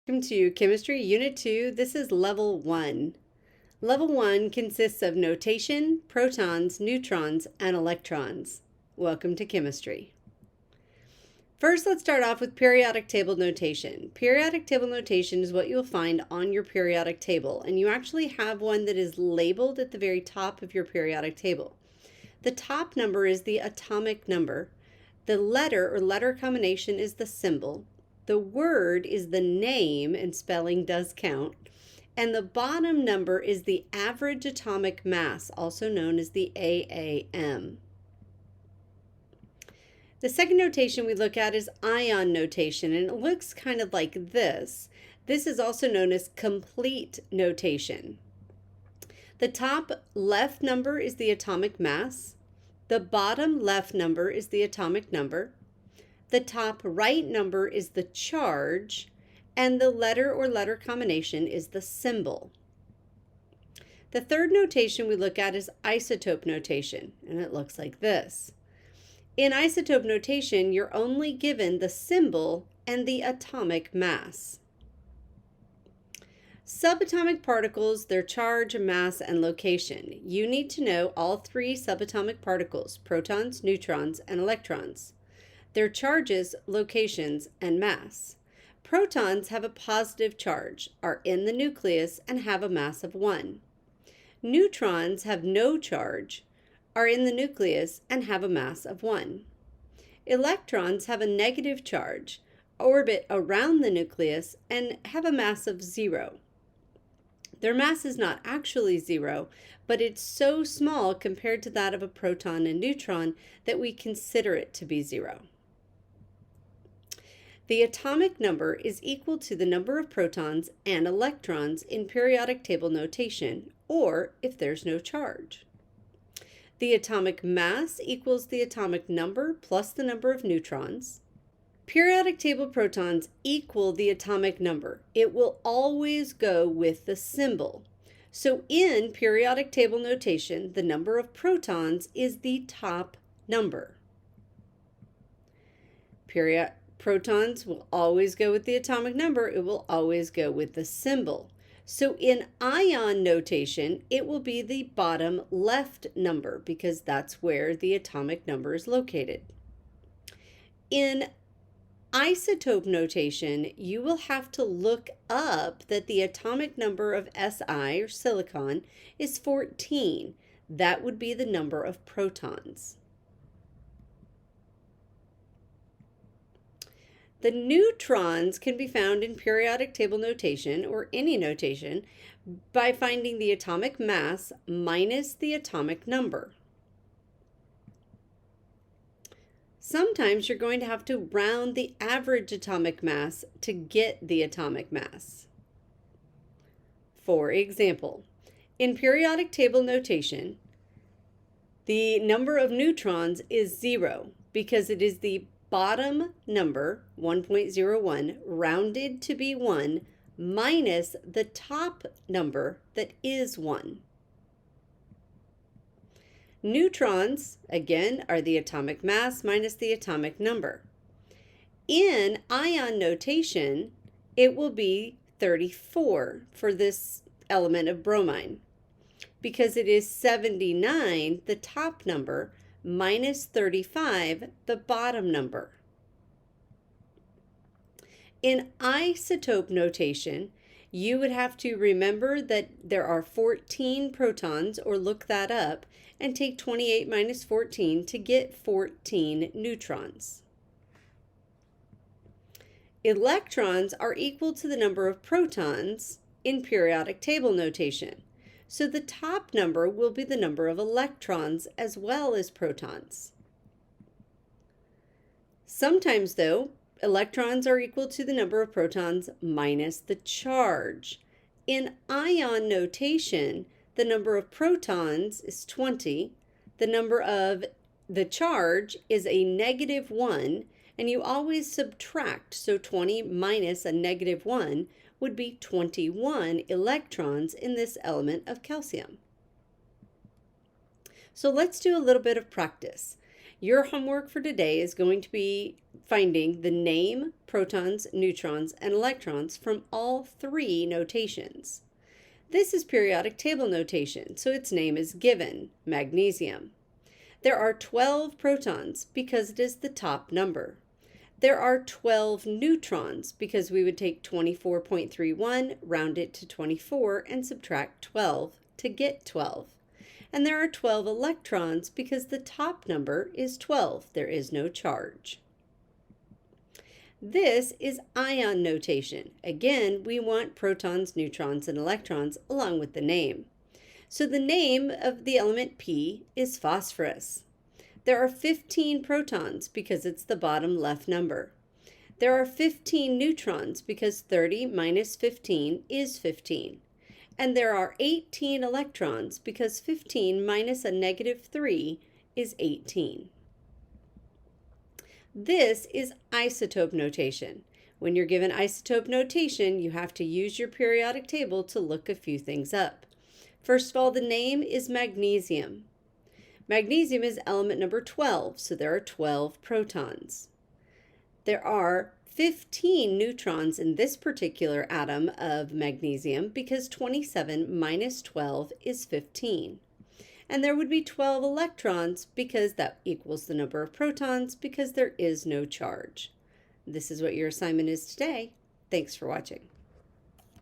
Welcome to Chemistry Unit 2. This is Level 1. Level 1 consists of notation, protons, neutrons, and electrons. Welcome to Chemistry. First, let's start off with periodic table notation. Periodic table notation is what you'll find on your periodic table, and you actually have one that is labeled at the very top of your periodic table. The top number is the atomic number. The letter or letter combination is the symbol. The word is the name, and spelling does count. And the bottom number is the average atomic mass, also known as the AAM. The second notation we look at is ion notation, and it looks kind of like this. This is also known as complete notation. The top left number is the atomic mass. The bottom left number is the atomic number. The top right number is the charge, and the letter or letter combination is the symbol. The third notation we look at is isotope notation, and it looks like this. In isotope notation, you're only given the symbol and the atomic mass. Subatomic particles, their charge, mass, and location. You need to know all three subatomic particles, protons, neutrons, and electrons. Their charges, locations, and mass. Protons have a positive charge, are in the nucleus, and have a mass of 1. Neutrons have no charge, are in the nucleus, and have a mass of 1. Electrons have a negative charge, orbit around the nucleus, and have a mass of 0. Their mass is not actually 0, but it's so small compared to that of a proton and neutron that we consider it to be 0. The atomic number is equal to the number of protons and electrons in periodic table notation, or if there's no charge. The atomic mass equals the atomic number plus the number of neutrons. Periodic table protons equal the atomic number. It will always go with the symbol. So in periodic table notation, the number of protons is the top number. Protons will always go with the atomic number. It will always go with the symbol. So in ion notation, it will be the bottom left number because that's where the atomic number is located. In isotope notation, you will have to look up that the atomic number of Si, or silicon, is 14. That would be the number of protons. The neutrons can be found in periodic table notation, or any notation, by finding the atomic mass minus the atomic number. Sometimes you're going to have to round the average atomic mass to get the atomic mass. For example, in periodic table notation, the number of neutrons is 0 because it is the bottom number, 1.01, rounded to be 1, minus the top number that is 1. Neutrons, again, are the atomic mass minus the atomic number. In ion notation, it will be 34 for this element of bromine, because it is 79, the top number, minus 35, the bottom number. In isotope notation, you would have to remember that there are 14 protons, or look that up, and take 28 minus 14 to get 14 neutrons. Electrons are equal to the number of protons in periodic table notation. So the top number will be the number of electrons as well as protons. Sometimes, though, electrons are equal to the number of protons minus the charge. In ion notation, the number of protons is 20. The number of the charge is a negative 1, and you always subtract. So 20 minus a negative 1 would be 21 electrons in this element of calcium. So let's do a little bit of practice. Your homework for today is going to be finding the name, protons, neutrons, and electrons from all three notations. This is periodic table notation, so its name is given, magnesium. There are 12 protons because it is the top number. There are 12 neutrons because we would take 24.31, round it to 24, and subtract 12 to get 12. And there are 12 electrons because the top number is 12. There is no charge. This is ion notation. Again, we want protons, neutrons, and electrons along with the name. So the name of the element P is phosphorus. There are 15 protons because it's the bottom left number. There are 15 neutrons because 30 minus 15 is 15. And there are 18 electrons because 15 minus a negative 3 is 18. This is isotope notation. When you're given isotope notation, you have to use your periodic table to look a few things up. First of all, the name is magnesium. Magnesium is element number 12, so there are 12 protons. There are 15 neutrons in this particular atom of magnesium because 27 minus 12 is 15. And there would be 12 electrons because that equals the number of protons because there is no charge. This is what your assignment is today. Thanks for watching.